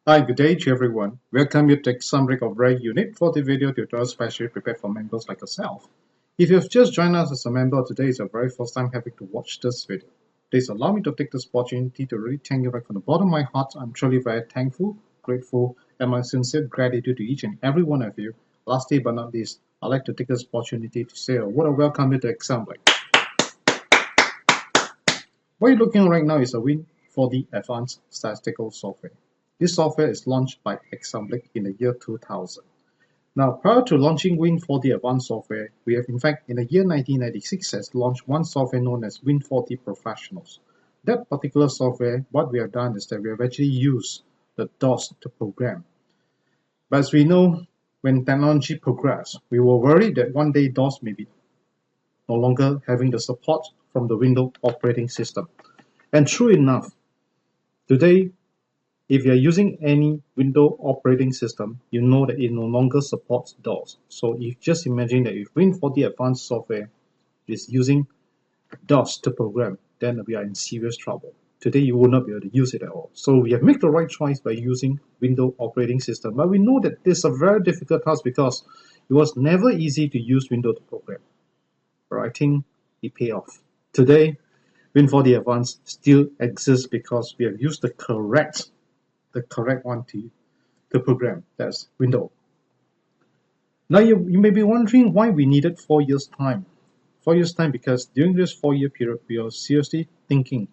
Hi, good day to everyone. Welcome you to take some break of very unique 40 video tutorial specially prepared for members like yourself. If you've just joined us as a member, today is your very first time having to watch this video. Please allow me to take this opportunity to really thank you right from the bottom of my heart. I'm truly very thankful, grateful, and my sincere gratitude to each and every one of you. Lastly but not least, I'd like to take this opportunity to say a word of welcome you to Assembly. What you're looking at right now is a Win4D Advance Statistical Software. This software is launched by Assembly in the year 2000. Now, prior to launching Win4D Advanced Software, we have in fact in the year 1996 has launched one software known as Win4D Professionals. That particular software, what we have done is that we have actually used the DOS to program. But as we know, when technology progressed, we were worried that one day DOS may be no longer having the support from the Windows operating system. And true enough, today, if you are using any Windows operating system, you know that it no longer supports DOS. So if just imagine that if Win4D Advanced Software is using DOS to program, then we are in serious trouble. Today you will not be able to use it at all. So we have made the right choice by using Windows operating system. But we know that this is a very difficult task because it was never easy to use Windows to program. But I think it paid off. Today, Win4D Advanced still exists because we have used the correct one to program. That's Windows. Now you may be wondering why we needed 4 years time. 4 years time because during this 4-year period we are seriously thinking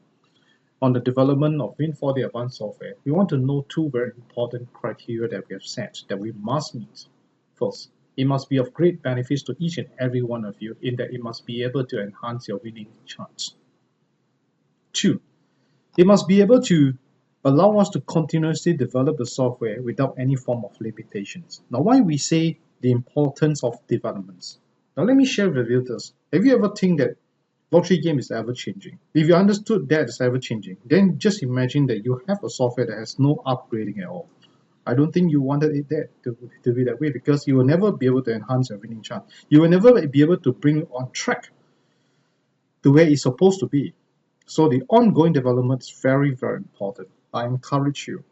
on the development of Win4D Advanced Software. We want to know two very important criteria that we have set that we must meet. First, it must be of great benefits to each and every one of you in that it must be able to enhance your winning chance. 2, it must be able to allow us to continuously develop the software without any form of limitations. Now, why we say the importance of developments? Now, let me share with you this. Have you ever think that lottery game is ever changing? If you understood that it's ever changing, then just imagine that you have a software that has no upgrading at all. I don't think you wanted it there to be that way because you will never be able to enhance your winning chance. You will never be able to bring it on track to where it's supposed to be. So the ongoing development is very, very important. I encourage you,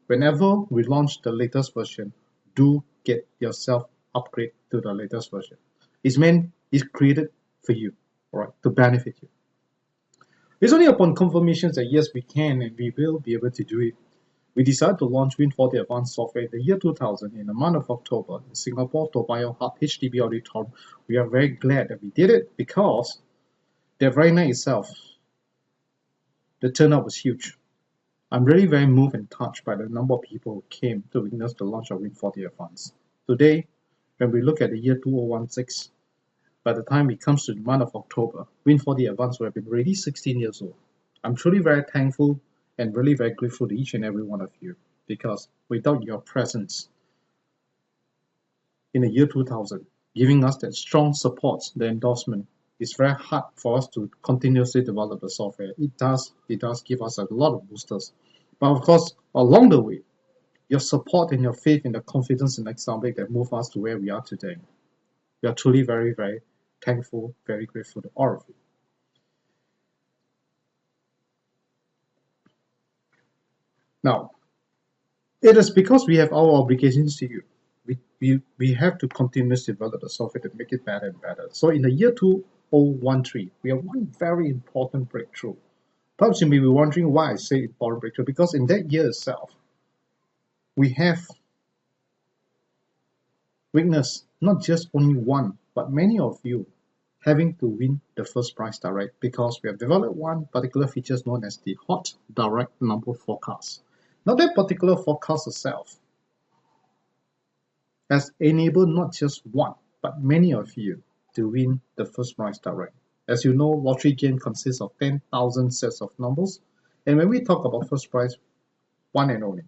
whenever we launch the latest version, do get yourself upgrade to the latest version. It's created for you, all right, to benefit you. It's only upon confirmations that yes, we can and we will be able to do it. We decided to launch Win4D Advanced Software in the year 2000 in the month of October in Singapore, Toa Payoh Hub HDB Auditorium. We are very glad that we did it because that very night itself, the turnout was huge. I'm really very moved and touched by the number of people who came to witness the launch of Win4D Advance. Today, when we look at the year 2016, by the time it comes to the month of October, Win4D Advance will have been already 16 years old. I'm truly very thankful and really very grateful to each and every one of you because without your presence in the year 2000, giving us that strong support, the endorsement, it's very hard for us to continuously develop the software. It does give us a lot of boosters. But of course, along the way, your support and your faith and the confidence in Assembly that move us to where we are today. We are truly very, very thankful, very grateful to all of you. Now, it is because we have our obligations to you. We have to continuously develop the software to make it better and better. So in the year 2013, we have one very important breakthrough. Perhaps you may be wondering why I say important breakthrough, because in that year itself, we have witnessed not just only one, but many of you having to win the first prize direct because we have developed one particular feature known as the hot direct number forecast. Now that particular forecast itself has enabled not just one, but many of you to win the first prize direct. As you know, lottery game consists of 10,000 sets of numbers, and when we talk about first prize, one and only.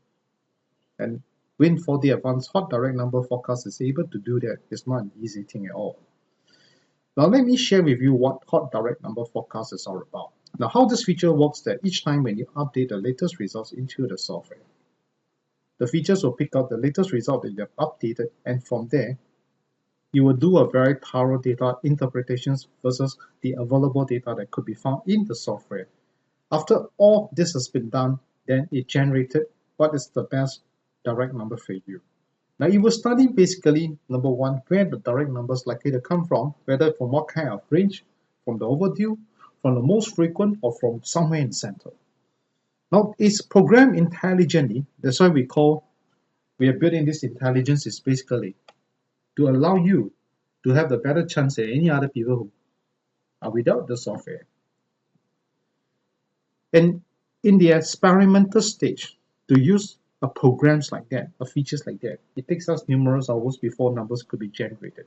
And Win4D Advanced Hot Direct Number Forecast is able to do that. It's not an easy thing at all. Now let me share with you what Hot Direct Number Forecast is all about. Now how this feature works that each time when you update the latest results into the software, the features will pick up the latest result that you have updated, and from there, you will do a very thorough data interpretations versus the available data that could be found in the software. After all this has been done, then it generated what is the best direct number for you. Now it will study basically, number one, where the direct numbers likely to come from, whether from what kind of range, from the overdue, from the most frequent, or from somewhere in the center. Now it's programmed intelligently. That's why we are building this intelligence is basically to allow you to have the better chance than any other people who are without the software. And in the experimental stage, to use programs like that, features like that, it takes us numerous hours before numbers could be generated.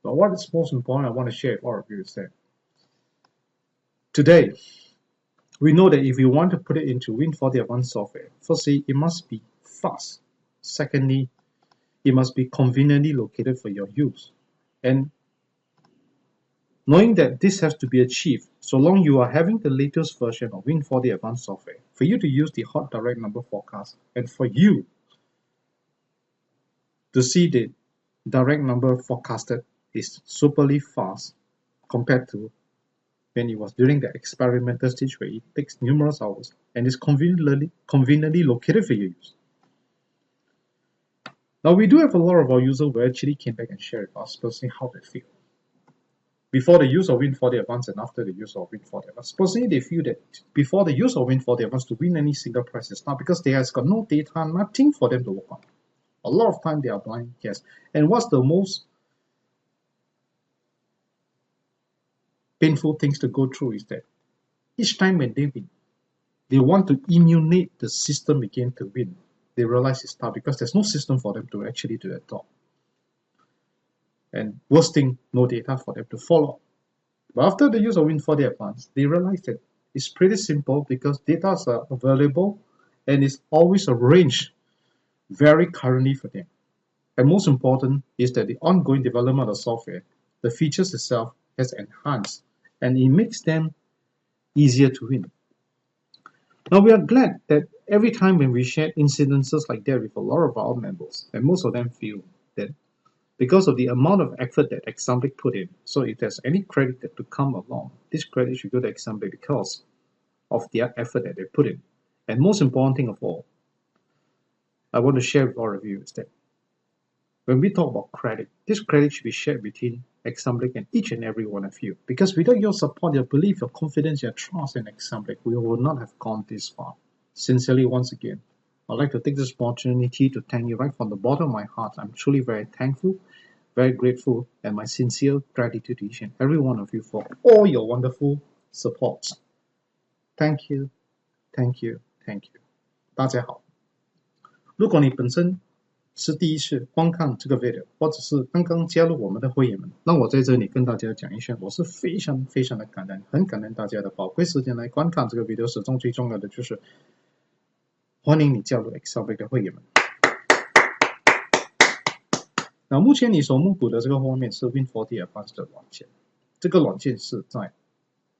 But what is most important I want to share with all of you is that today, we know that if you want to put it into Win4D Advance Software, firstly, it must be fast. Secondly, it must be conveniently located for your use. And knowing that this has to be achieved, so long you are having the latest version of Win4D Advanced Software, for you to use the hot direct number forecast, and for you to see the direct number forecasted is superly fast compared to when it was during the experimental stage where it takes numerous hours and is conveniently located for your use. Now we do have a lot of our users who actually came back and shared with us personally how they feel before the use of Win4D Advance and after the use of Win4D Advance. Personally, they feel that before the use of Win4D Advance to win any single prize is not because they has got no data, nothing for them to work on. A lot of time they are blind, yes. And what's the most painful things to go through is that each time when they win, they want to emulate the system again to win. They realize it's tough because there's no system for them to actually do that job. And worst thing, no data for them to follow. But after the use of Win4D Advance, they realize that it's pretty simple because data are available and is always arranged very currently for them. And most important is that the ongoing development of the software, the features itself has enhanced and it makes them easier to win. Now we are glad that every time when we share incidences like that with a lot of our members, and most of them feel that because of the amount of effort that Examblic put in, so if there's any credit that to come along, this credit should go to Examblic because of the effort that they put in. And most important thing of all, I want to share with all of you is that when we talk about credit, this credit should be shared between Examblic and each and every one of you. Because without your support, your belief, your confidence, your trust in Examblic, we will not have gone this far. Sincerely, once again, I'd like to take this opportunity to thank you right from the bottom of my heart. I'm truly very thankful, very grateful, and my sincere gratitude to each and every one of you for all your wonderful support. Thank you, thank you, thank you. 大家好，如果你本身是第一次观看这个 video， 或者是刚刚加入我们的会员们，那我在这里跟大家讲一下，我是非常非常的感恩，很感恩大家的宝贵时间来观看这个 video， 始终最重要的就是欢迎你加入 Examblic 的会员们。那目前你所目睹的这个画面是 Win4D Advance 的软件，这个软件是在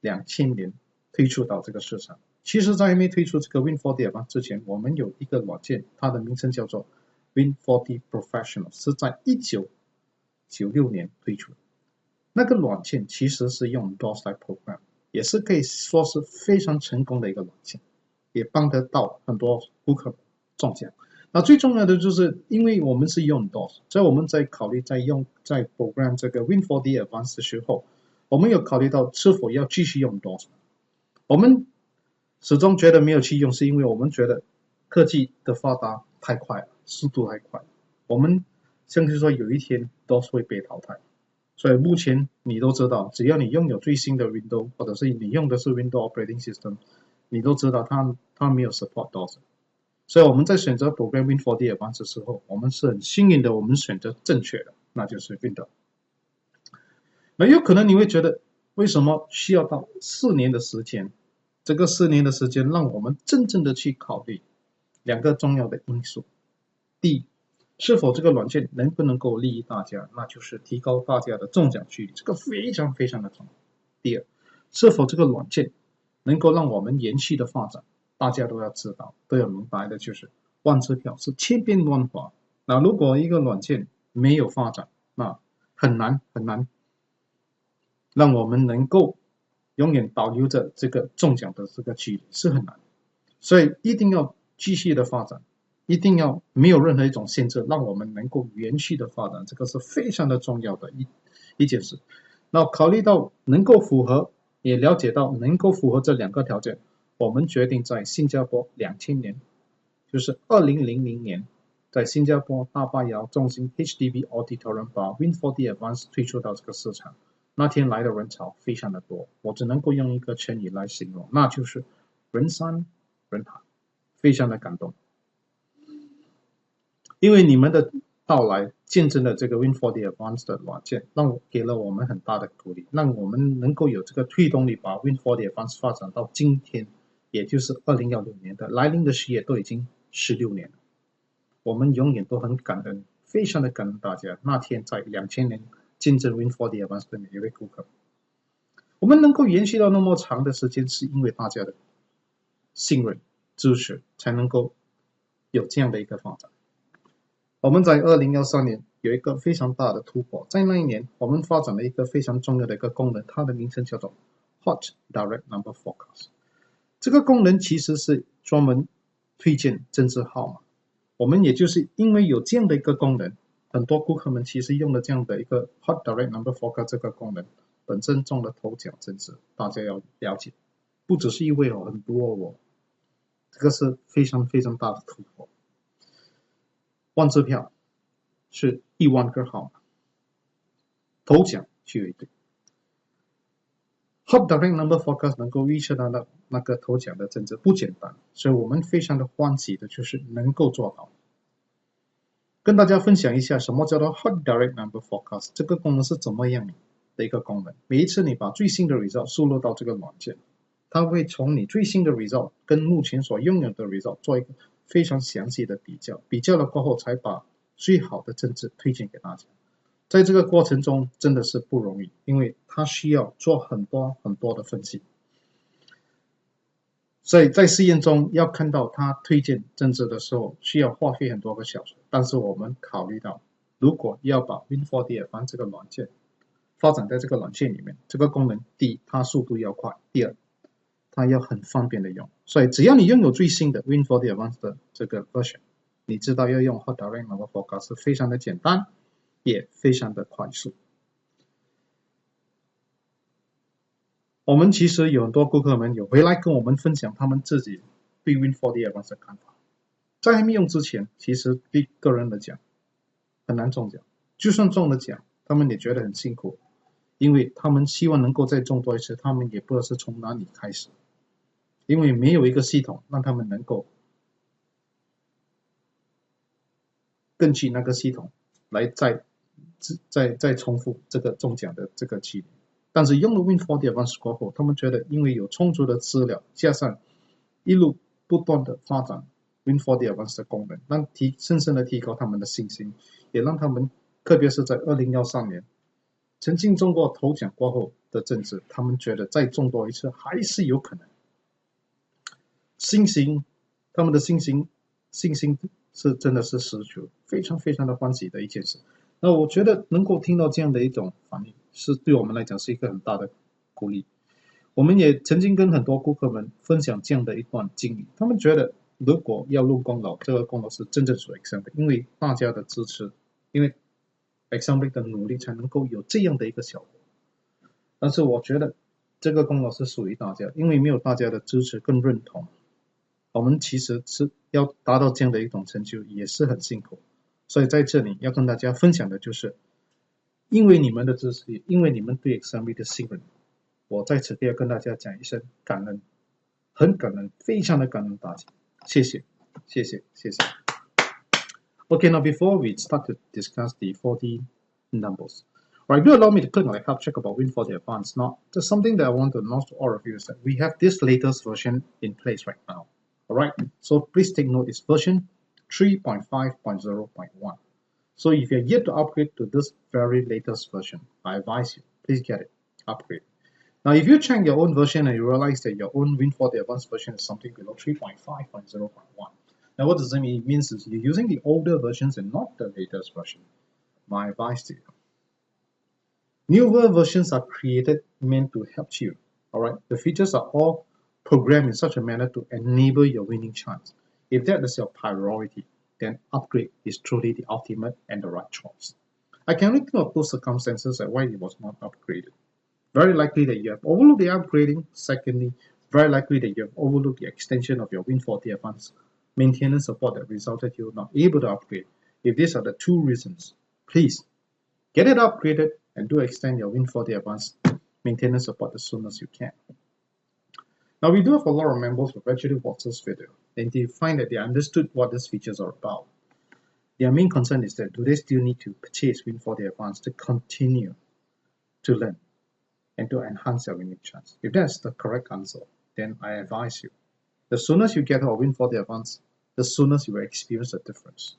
2000年推出到这个市场。其实在还没推出这个 Win4D Advance 之前，我们有一个软件，它的名称叫做Win4D Professional， 是在1996年推出的。那个软件其实是用 DOS 来 program， 也是可以说是非常成功的一个软件，也帮得到很多顾客中奖。那最重要的就是因为我们是用 DOS， 所以我们在考虑在 program 这个 Win4D Advance 的时候，我们有考虑到是否要继续用 DOS。我们始终觉得没有去用，是因为我们觉得科技的发达太快了，速度太快了，我们相信说有一天 DOS 会被淘汰。所以目前你都知道，只要你拥有最新的 Windows， 或者是你用的是 Windows Operating System， 你都知道它没有 support DOS。所以我们在选择 program Win4D Advance 的时候，我们是很幸运的，我们选择正确的，那就是 Windows。那有可能你会觉得，为什么需要到4年的时间？这个4年的时间，让我们真正的去考虑2个重要的因素。第一，是否这个软件能不能够利益大家，那就是提高大家的中奖几率，这个非常非常的重要。第二，是否这个软件能够让我们延续的发展，大家都要知道，都要明白的就是万支票是千变万化。那如果一个软件没有发展，那很难让我们能够永远保留着这个中奖的这个几率，是很难。所以一定要继续的发展，一定要没有任何一种限制，让我们能够延续的发展，这个是非常的重要的一件事。那考虑到能够符合，也了解到能够符合这两个条件，我们决定在新加坡2000年，就是2000年，在新加坡大巴窑中心 HDB Auditorium 把 Win4D Advance 推出到这个市场。那天来的人潮非常的多，我只能够用一个成语来形容，那就是人山人海，非常的感动。因为你们的到来，见证了这个 Win4D Advance 的软件，给了我们很大的鼓励，让我们能够有这个推动力，把 Win4D Advance 发展到今天，也就是2016年的来临的10月，都已经16年了。我们永远都很感恩，非常的感恩大家。那天在2000年见证 Win4D Advance 的每一位顾客，我们能够延续到那么长的时间，是因为大家的信任、支持，才能够有这样的一个发展。我们在2013年有一个非常大的突破，在那一年，我们发展了一个非常重要的一个功能，它的名称叫做 Hot Direct Number Forecast。这个功能其实是专门推荐政治号码。我们也就是因为有这样的一个功能，很多顾客们其实用了这样的一个 Hot Direct Number Forecast 这个功能，本身中了头奖政治，大家要了解，不只是一位哦，很多哦，这个是非常非常大的突破。万支票是1万个号码，头奖就有一对。Hot Direct Number Forecast 能够预测到的那个头奖的政治不简单，所以我们非常的欢喜的就是能够做到。跟大家分享一下什么叫做 Hot Direct Number Forecast， 这个功能是怎么样的一个功能。每一次你把最新的 result 输入到这个软件，它会从你最新的 result 跟目前所拥有的 result 做一个非常详细的比较，比较了过后才把最好的政治推荐给大家。在这个过程中真的是不容易，因为它需要做很多很多的分析。所以在试验中要看到它推荐政治的时候，需要花费很多个小时。但是我们考虑到，如果要把 Win4D Advance 这个软件发展在这个软件里面，这个功能第一，它速度要快；第二，它要很方便的用。所以只要你拥有最新的 Win4D Advance 的这个 version， 你知道要用 Hot Direct Number Forecast 是非常的简单，也非常的快速。我们其实有很多顾客们有回来跟我们分享他们自己对 Win4D Advance 的看法。在还没用之前，其实对个人来讲很难中奖，就算中了奖，他们也觉得很辛苦，因为他们希望能够再中多一次，他们也不知道是从哪里开始，因为没有一个系统让他们能够根据那个系统来再重复这个中奖的这个几率。但是用了 Win4D Advance 过后，他们觉得因为有充足的资料，加上一路不断的发展 Win4D Advance 的功能，让深深的提高他们的信心，也让他们特别是在2013年曾经中过头奖过后的政治，他们觉得再中多一次还是有可能。他们的信心是真的是十足，非常非常的欢喜的一件事。那我觉得能够听到这样的一种反应，是对我们来讲是一个很大的鼓励。我们也曾经跟很多顾客们分享这样的一段经历，他们觉得如果要论功劳，这个功劳是真正属于 Example， 因为大家的支持，因为 Example 的努力才能够有这样的一个效果。但是我觉得这个功劳是属于大家，因为没有大家的支持跟认同，我们其实是要达到这样的一种成就也是很辛苦。所以在这里要跟大家分享的就是，因为你们的支持，因为你们对 Example 的信任，我在此要跟大家讲一声感恩，很感恩，非常的感恩大家，谢谢，谢谢，谢谢。Okay, now before we start to discuss the 4D numbers, alright, do allow me to click on the help check about Win4D Advance. Now, there's something that I want to announce to all of you is that we have this latest version in place right now. Alright, so please take note, it's version 3.5.0.1. So if you're yet to upgrade to this very latest version, I advise you, please get it, upgrade. Now, if you check your own version and you realize that your own Win4D Advanced version is something below 3.5.0.1, now what does that mean? It means is you're using the older versions and not the latest version. My advice to you. Newer versions are created meant to help you. Alright, the features are all programmed in such a manner to enable your winning chance. If that is your priority, then upgrade is truly the ultimate and the right choice. I can only think of those circumstances why it was not upgraded. Very likely that you have overlooked the upgrading. Secondly, very likely that you have overlooked the extension of your Win4D Advance maintenance support that resulted you not able to upgrade. If these are the two reasons, please get it upgraded and do extend your Win4D Advance maintenance support as soon as you can. Now, we do have a lot of members who actually watched this video, and they find that they understood what these features are about. Their main concern is that do they still need to purchase Win4D Advance to continue to learn and to enhance their winning chance? If that's the correct answer, then I advise you, the sooner you get our Win4D Advance, the sooner you will experience the difference.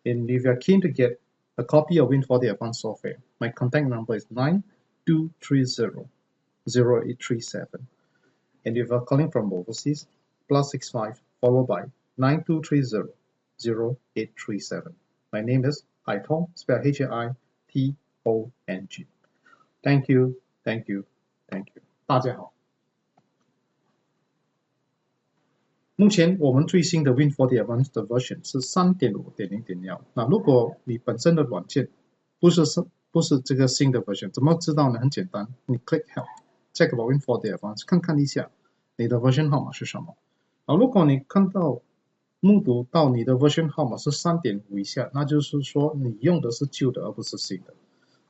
And if you are keen to get a copy of Win4D Advance software, my contact number is 9230-0837. And if you are calling from overseas, +65 followed by 9230-0837. My name is Haitong, spelled H-A-I-T-O-N-G. Thank you, thank you, thank you. 大家好。目前我们最新的 Win4D Advance 的 version 是 3.5.0.1。那如果你本身的软件不是这个新的 version， 怎么知道呢？很简单，你 click help check about Win4D Advance， 看看一下你的 version 号码是什么。如果你目睹到你的 version 号码是 3.5 以下，那就是说你用的是旧的而不是新的。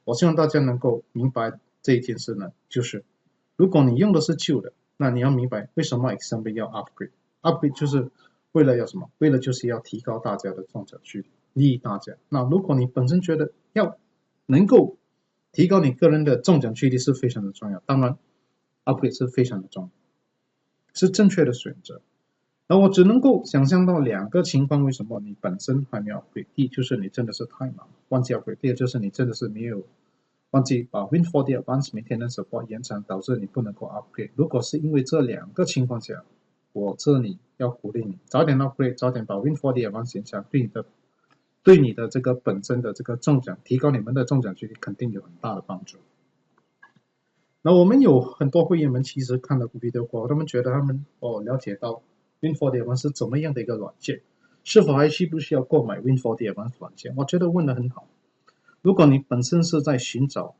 我希望大家能够明白这一件事呢，就是如果你用的是旧的，那你要明白为什么 Assembly 要 upgrade。upgrade 就是为了要什么？为了就是要提高大家的中奖几率，利益大家。那如果你本身觉得要能够提高你个人的中奖几率是非常的重要，当然 upgrade 是非常的重要，是正确的选择。那我只能够想象到两个情况，为什么你本身还没有 upgrade。第一就是你真的是太忙忘记 upgrade， 第二就是你真的是没有忘记把 Win4D Advance Maintenance Support 延长，导致你不能够 upgrade。如果是因为这两个情况下，我这里要鼓励你早点 upgrade， 早点把 Win4D Advance 延长，对你的这个本身的这个中奖，提高你们的中奖几率肯定有很大的帮助。那我们有很多会员们其实看了 video 过后，他们觉得他们了解到 Win4D Advance 是怎么样的一个软件，是否还需不需要购买 Win4D Advance 软件？我觉得问得很好。如果你本身是在寻找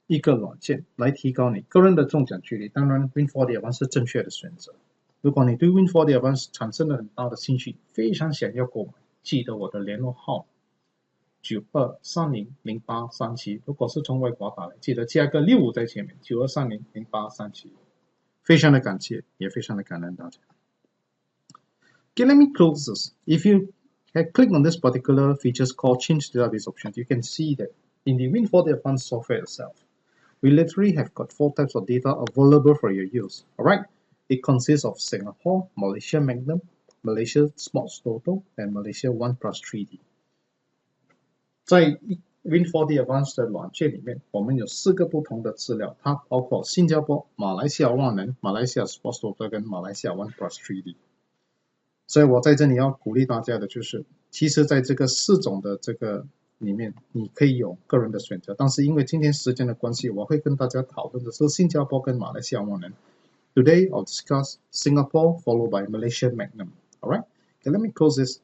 一个软件来提高你个人的中奖几率，当然 Win4D Advance 是正确的选择。如果你对 Win4D Advance 产生了很大的兴趣，非常想要购买，记得我的联络号92300837。如果是从外国打来，记得加个65在前面，92300837。非常的感谢，也非常的感恩大家。Okay, let me close this. If you click on this particular features called Change Database Options, you can see that in the Win4D Advance software itself, we literally have got 4 types of data available for your use. Alright, it consists of Singapore, Malaysia Magnum, Malaysia Sports Toto, and Malaysia 1+3D. 在 Win4D Advance 的软件里面，我们有4个不同的资料，它包括新加坡、马来西亚万能、马来西亚 Sports Toto 跟马来西亚 1+3D。所以我在这里要鼓励大家的就是，其实在这个4种的这个里面，你可以有个人的选择，但是因为今天时间的关系，我会跟大家讨论的是新加坡跟马来西亚万能。Today I'll discuss Singapore followed by Malaysia Magnum. Alright, okay, let me close this.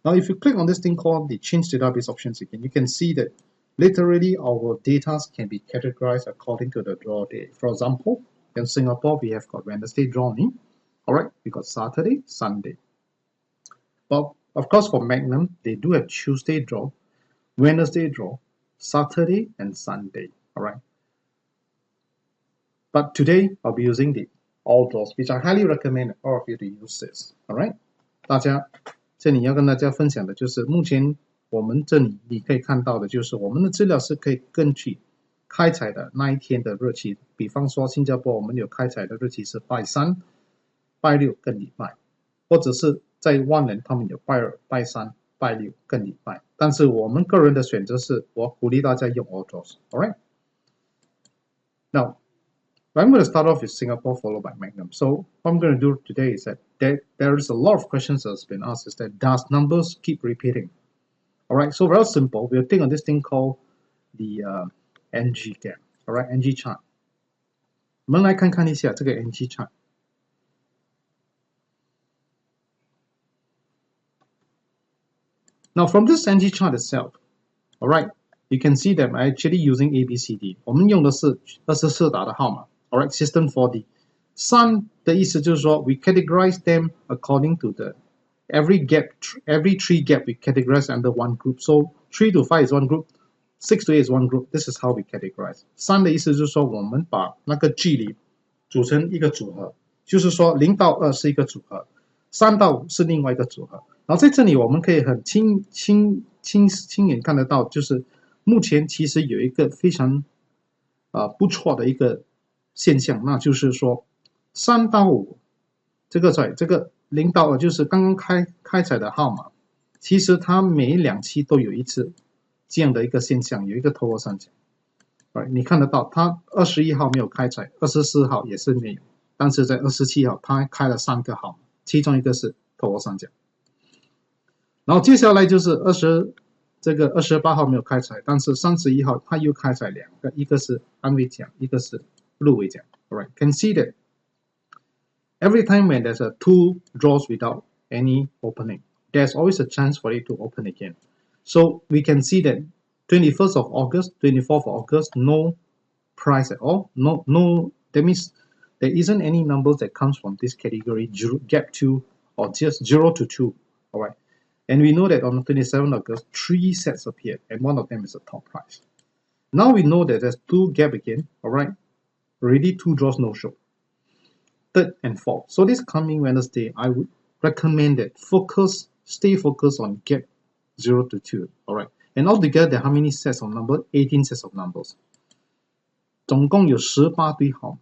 Now if you click on this thing called the Change Database Options again, you can see that literally our data can be categorized according to the draw day. For example, in Singapore we have got Wednesday drawing. Alright, we got Saturday, Sunday. But of course for Magnum, they do have Tuesday draw, Wednesday draw, Saturday and Sunday. Alright. But today I'll be using the all draws, which I highly recommend all of you to use this. Alright. 大家这里要跟大家分享的就是目前我们这里你可以看到的就是我们的资料是可以根据开采的那一天的日期，比方说新加坡我们有开采的日期是拜3、拜6跟礼拜，或者是在万能他们有拜2、拜3、拜6跟礼拜，但是我们个人的选择是我鼓励大家用 all draws. Alright. Now, I'm going to start off with Singapore followed by Magnum. So what I'm going to do today is that there is a lot of questions that's been asked is that does numbers keep repeating? Alright, so very simple. We'll take on this thing called the NG gap. Alright, NG chart. 我们来看看一下这个 NG chart。Now from this NG chart itself, alright, you can see that I'm actually using ABCD. 我们用的是24打的号码 alright, system 4D. Sun 的意思就是说 we categorize them according to the every tree gap we categorize under one group. So 3 to 5 is one group, 6 to 8 is one group. This is how we categorize. Sun 的意思就是说我们把那个距离组成一个组合，就是说0到2是一个组合，3到5是另外一个组合。然后在这里我们可以很亲眼看得到，就是目前其实有一个非常不错的一个现象，那就是说3到5这个0到2就是刚刚开采的号码，其实它每2期都有一次这样的一个现象，有一个头额三角。你看得到它21号没有开采，24号也是没有，但是在27号它开了3个号码，其中一个是头额三角。然后接下来就是28号没有开采，但是31号它又开采2个，一个是安慰奖，一个是入围奖。Alright, can see that every time when there's a 2 draws without any opening, there's always a chance for it to open again. So we can see that 21st of August, 24th of August, no price at all. No. That means there isn't any numbers that comes from this category, gap 2 or just 0 to 2. Alright. And we know that on the 27th of August, 3 sets appeared, and one of them is the top price. Now we know that there's 2 gap again, alright? Already 2 draws no show. 3rd and 4th. So this coming Wednesday, I would recommend that stay focused on gap 0 to 2, alright? And altogether, there are how many sets of numbers? 18 sets of numbers. 总共有18堆号码。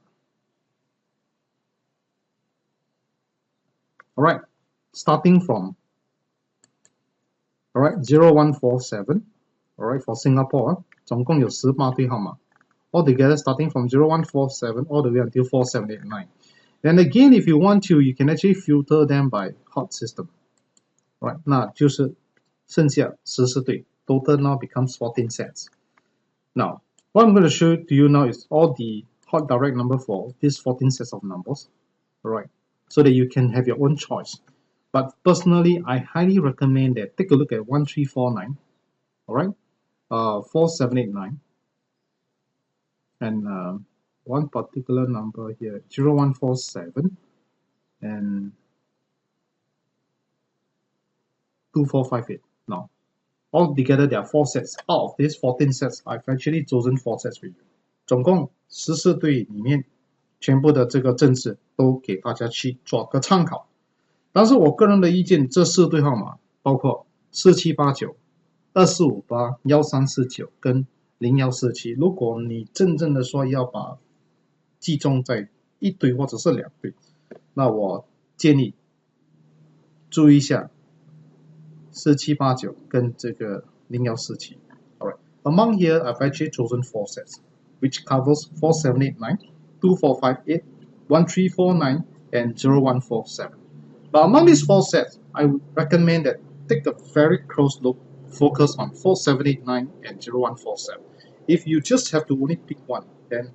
Alright, starting from alright 0147, alright, for Singapore, 总共有18堆号码。Altogether, starting from 0147 all the way until 4789. Then again, if you want to, you can actually filter them by hot system. Right, 那就是剩下14对。Total now becomes 14 sets. Now, what I'm going to show to you now is all the hot direct number for these 14 sets of numbers. Alright, so that you can have your own choice. But personally, I highly recommend that take a look at 1349, alright, 4789, and one particular number here, 0147, and 2458. Now, altogether there are 4 sets. Out of these 14 sets, I've actually chosen 4 sets for you. 总共14对里面，全部的这个阵势都给大家去做个参考。但是我个人的意见，这4对号码包括4789、2458、1349跟0147。如果你真正的说要把集中在1对或者是2对，那我建议注意一下4789跟这个0147。Alright, among here I've actually chosen 4 sets, which covers 4789, 2458, 1349, and 0147. But among these 4 sets, I would recommend that take a very close look, focus on 4789 and 0147. If you just have to only pick one, then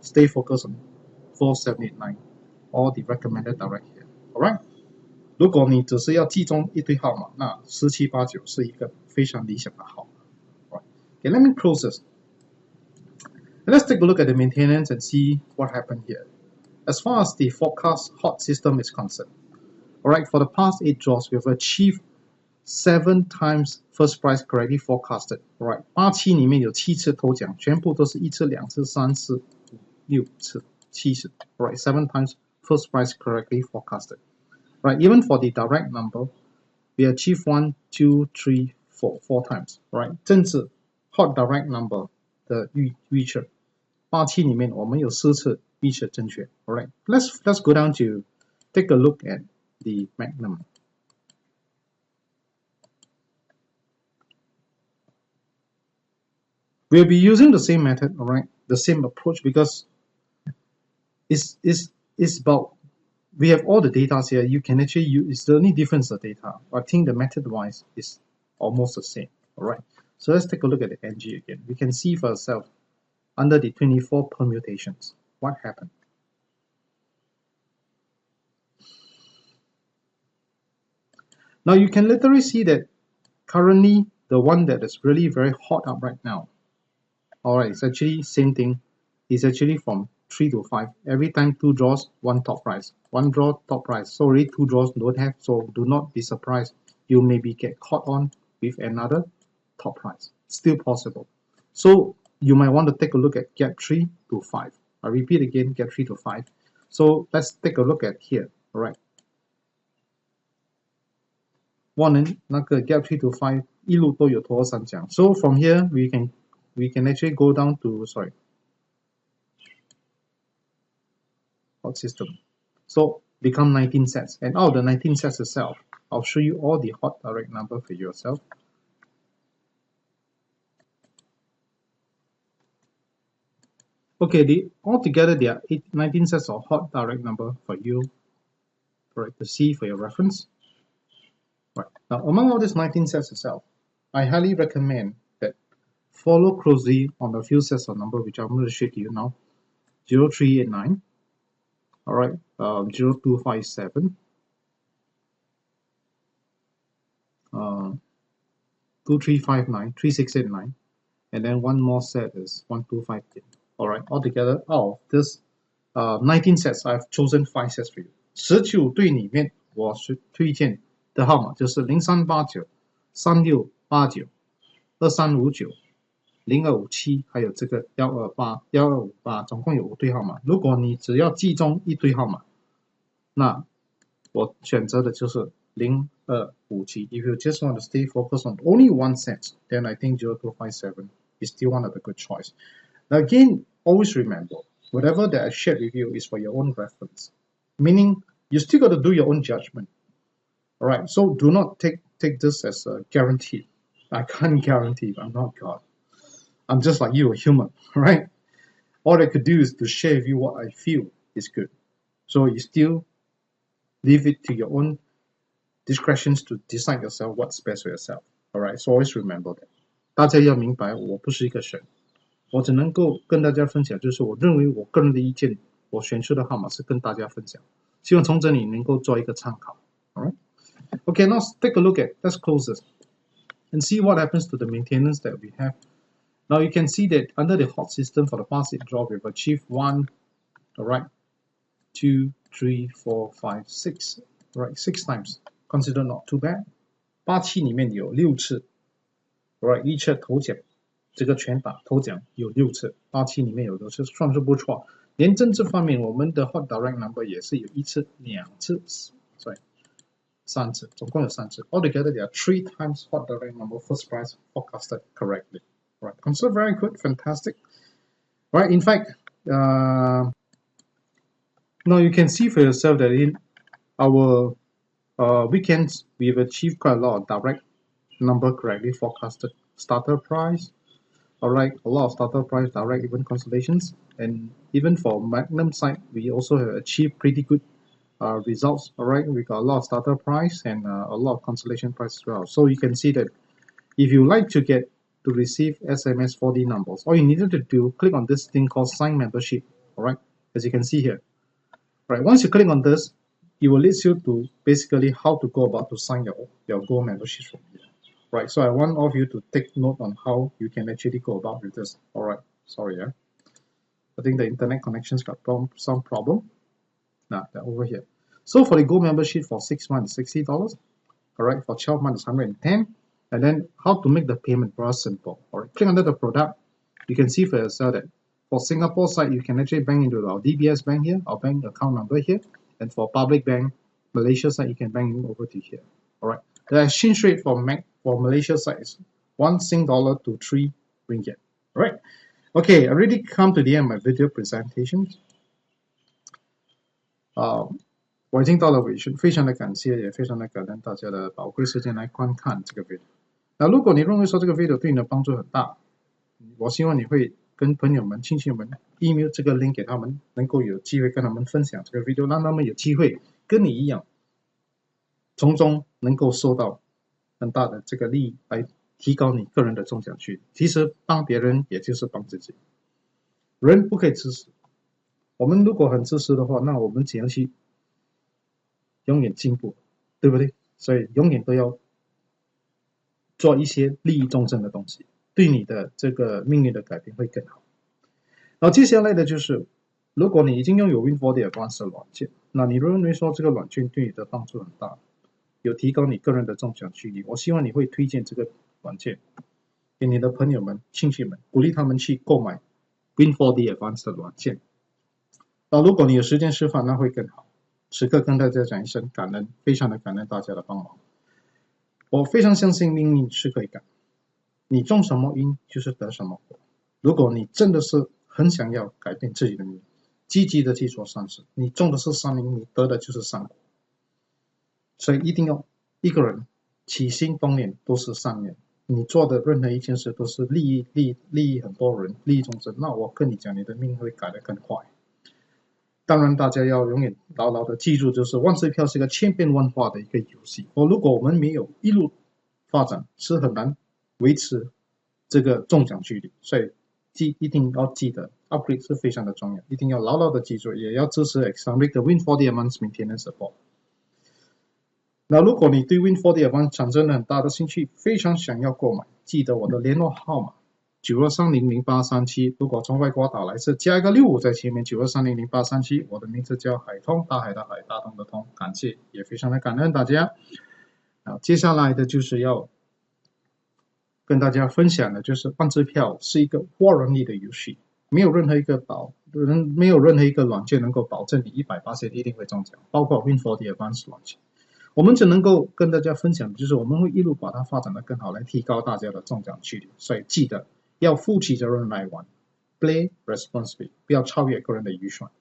stay focused on 4789 or the recommended direct here. Alright? 如果你只是要集中一堆号码，那1789是一个非常理想的号码。Right. Okay, let me close this. Let's take a look at the maintenance and see what happened here. As far as the forecast hot system is concerned, alright, for the past 8 draws, we've achieved 7 times first price correctly forecasted. Alright, 8期里面有7次头奖，全部都是1次、2次、3次、6次、7次。Alright, 7 times first price correctly forecasted. Right, even for the direct number, we achieve 1, 2, 3, 4 times. Right, 正是 hot direct number 的预测，8期里面我们有4次预测正确。Alright, let's go down to take a look at the Magnum. We'll be using the same method, alright, the same approach, because it's about we have all the data here. You can actually use, it's the only difference the data. I think the method wise is almost the same. Alright. So let's take a look at the NG again. We can see for ourselves under the 24 permutations. What happened? Now you can literally see that currently the one that is really very hot up right now. Alright, it's actually same thing. It's actually from 3 to 5. Every time 2 draws, 1 top prize. 1 draw, top prize. Sorry, 2 draws don't have, so do not be surprised. You maybe get caught on with another top prize. Still possible. So you might want to take a look at gap 3 to 5. I repeat again, gap 3 to 5. So let's take a look at here. Alright. 那个 gap 3 to 5一路都有头三奖。So from here we can actually go down to hot system. So become 19 sets. And out of the 19 sets itself, I'll show you all the hot direct number for yourself. Okay, altogether there are 19 sets of hot direct number for you, right, to see for your reference. Right. Now, among all these 19 sets itself, I highly recommend that follow closely on a few sets of number which I'm going to show to you now. 0389, all right, 0257, 2359, 3689, and then one more set is 1258. All right, altogether out of this 19 sets, I've chosen 5 sets for you. 19对里面我是推荐的号码就是0389、3689、2359、0257，还有这个128、1258，总共有5对号码。如果你只要记中一对号码，那我选择的就是0257。If you just want to stay focused on only one set, then I think 0257 is still one of the good choice. Now again, always remember, whatever that I shared with you is for your own reference. Meaning, you still got to do your own judgment. Alright, so do not take this as a guarantee. I can't guarantee, I'm not God. I'm just like you, a human, right? All I could do is to share with you what I feel is good. So you still leave it to your own discretions to decide yourself what's best for yourself. Alright, so always remember that. 大家要明白，我不是一个神，我只能够跟大家分享，就是我认为我个人的意见，我选出的号码是跟大家分享，希望从这里能够做一个参考。Alright, okay, now let's take a look at, let's close this and see what happens to the maintenance that we have. Now you can see that under the hot system for the past 8 draw, we've achieved 1, alright, 2, 3, 4, 5, 6, alright, 6 times. Consider not too bad. 87里面有6次 ，alright， 一次头奖，这个全打头奖有6次，87里面有6次，算是不错。连政治方面，我们的 hot direct number 也是有1次、2次，sorry， 3次，总共有3次。Altogether, there are 3 times hot direct number first prize forecasted correctly. Right, consider very good, fantastic. Right, in fact, now you can see for yourself that in our weekends, we've achieved quite a lot of direct number correctly forecasted. Starter price, alright, a lot of starter price, direct even consolations, and even for Magnum side, we also have achieved pretty good results. Alright, we got a lot of starter price and a lot of consolation price as well. So you can see that if you like to receive SMS 4D numbers, all you needed to do, click on this thing called sign membership. Alright, as you can see here. Right, once you click on this, it will lead you to basically how to go about to sign your Go membership from here. Right, so I want all of you to take note on how you can actually go about with this. Alright, sorry, yeah. I think the internet connections got some problem. Nah, they're over here. So for the Go membership for 6 months, $60. Alright, for 12 months, $110. And then how to make the payment very simple. Alright, click under the product. You can see for yourself that for Singapore side, you can actually bank into our DBS bank here, our bank account number here. And for public bank, Malaysia side, you can bank in over to here. Alright, the exchange rate for Malaysia side is 1 Sing dollar to 3 ringgit. Alright, okay, I already come to the end of my video presentation. 我已经到了尾声，非常的感谢，也非常的感恩大家的宝贵时间来观看这个 video。那如果你认为说这个 video 对你的帮助很大，我希望你会跟朋友们、亲戚们 email 这个 link 给他们，能够有机会跟他们分享这个 video， 让他们有机会跟你一样，从中能够收到很大的这个利益，来提高你个人的中奖率。其实帮别人也就是帮自己，人不可以自私。我们如果很自私的话，那我们怎样去永远进步，对不对？所以永远都要做一些利益众生的东西，对你的这个命运的改变会更好。然后接下来的就是，如果你已经拥有 Win4D Advance 的软件，那你认为说这个软件对你的帮助很大，有提高你个人的中奖几率，我希望你会推荐这个软件给你的朋友们、亲戚们，鼓励他们去购买 Win4D Advance 的软件。那如果你有时间示范，那会更好。此刻跟大家讲一声感恩，非常的感恩大家的帮忙。我非常相信命运是可以改，你种什么因就是得什么果。如果你真的是很想要改变自己的命运，积极的去做善事，你种的是善因，你得的就是善果。所以一定要一个人起心动念都是善念，你做的任何一件事都是利益很多人，利益众生，那我跟你讲，你的命会改得更快。当然大家要永远牢牢的记住，就是万字票是一个千变万化的一个游戏，如果我们没有一路发展，是很难维持这个中奖几率。所以一定要记得 upgrade 是非常的重要，一定要牢牢的记住，也要支持 Example 的 Win4D Advance Maintenance Support。那如果你对 Win4D Advance 产生了很大的兴趣，非常想要购买，记得我的联络号码92300837，如果从外国打来是加一个65在前面92300837，我的名字叫海通，大海的海，大通的通，感谢，也非常的感恩大家。接下来的就是要跟大家分享的就是万字票是一个活人力的游戏，没有任何一个软件能够保证你100%一定会中奖，包括 Win4D Advance 软件。我们只能够跟大家分享的就是我们会一路把它发展得更好，来提高大家的中奖几率。所以记得要负起责任来玩 ，Play responsibly， 不要超越个人的预算。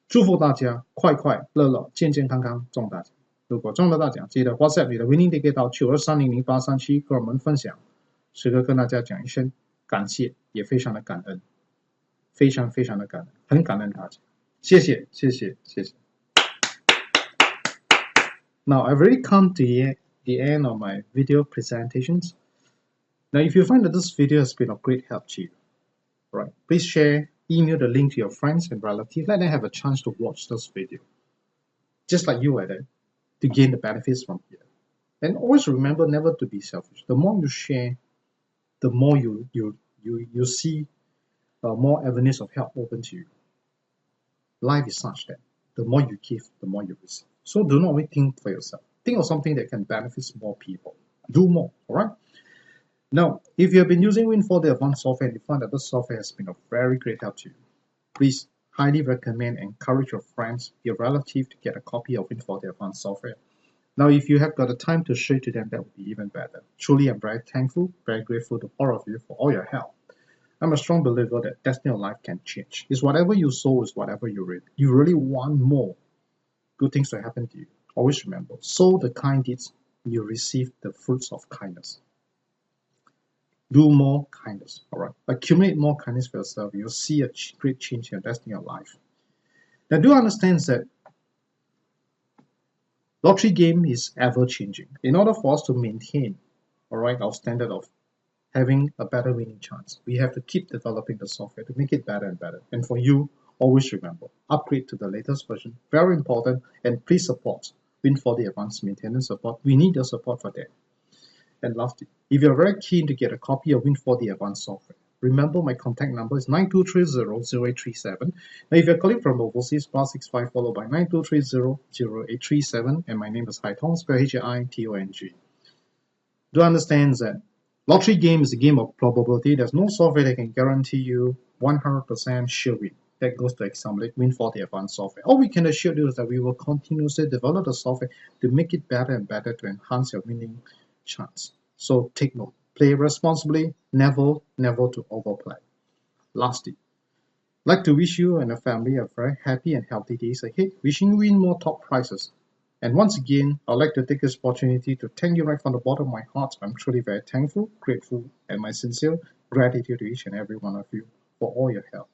祝福大家快快乐乐、健健康康中大奖。如果中了大奖，记得 WhatsApp 你的 Winning Ticket 到92300837跟我们分享。时刻跟大家讲一声感谢，也非常的感恩，非常非常的感恩，很感恩大家，谢谢谢谢谢谢。Now I've already come to the end of my video presentations. Now if you find that this video has been of great help to you, right, please share, email the link to your friends and relatives, let them have a chance to watch this video, just like you were there, to gain the benefits from here. And always remember never to be selfish. The more you share, the more you see more avenues of help open to you. Life is such that the more you give, the more you receive. So do not only think for yourself. Think of something that can benefit more people. Do more, all right? Now, if you have been using Win4D Advance software and you find that this software has been of very great help to you, please highly recommend and encourage your friends, your relatives to get a copy of Win4D Advance software. Now, if you have got the time to share to them, that would be even better. Truly, I'm very thankful, very grateful to all of you for all your help. I'm a strong believer that destiny of life can change. It's whatever you sow is whatever you reap. You really want more good things to happen to you. Always remember, sow the kind deeds, you receive the fruits of kindness. Do more kindness, all right? Accumulate more kindness for yourself. You'll see a great change in your destiny of life. Now, do understand that lottery game is ever changing. In order for us to maintain, all right, our standard of having a better winning chance, we have to keep developing the software to make it better and better. And for you, always remember, upgrade to the latest version, very important, and please support Win4D Advanced Maintenance Support. We need your support for that. And lastly, if you're very keen to get a copy of Win4D Advanced Software, remember my contact number is 9230-0837. Now, if you're calling from overseas, +65 followed by 9230-0837, and my name is Haitong, spelled H-A-I-T-O-N-G. Do understand that lottery game is a game of probability. There's no software that can guarantee you 100% sure win. That goes to example Win4D Advanced Software. All we can assure you is that we will continuously develop the software to make it better and better to enhance your winning chance. So take note. Play responsibly. Never to overplay. Lastly, I'd like to wish you and your family a very happy and healthy days ahead. Wishing you win more top prizes. And once again, I'd like to take this opportunity to thank you right from the bottom of my heart. I'm truly very thankful, grateful, and my sincere gratitude to each and every one of you for all your help.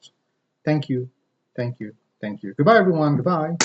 Thank you, thank you, thank you. Goodbye, everyone. Goodbye.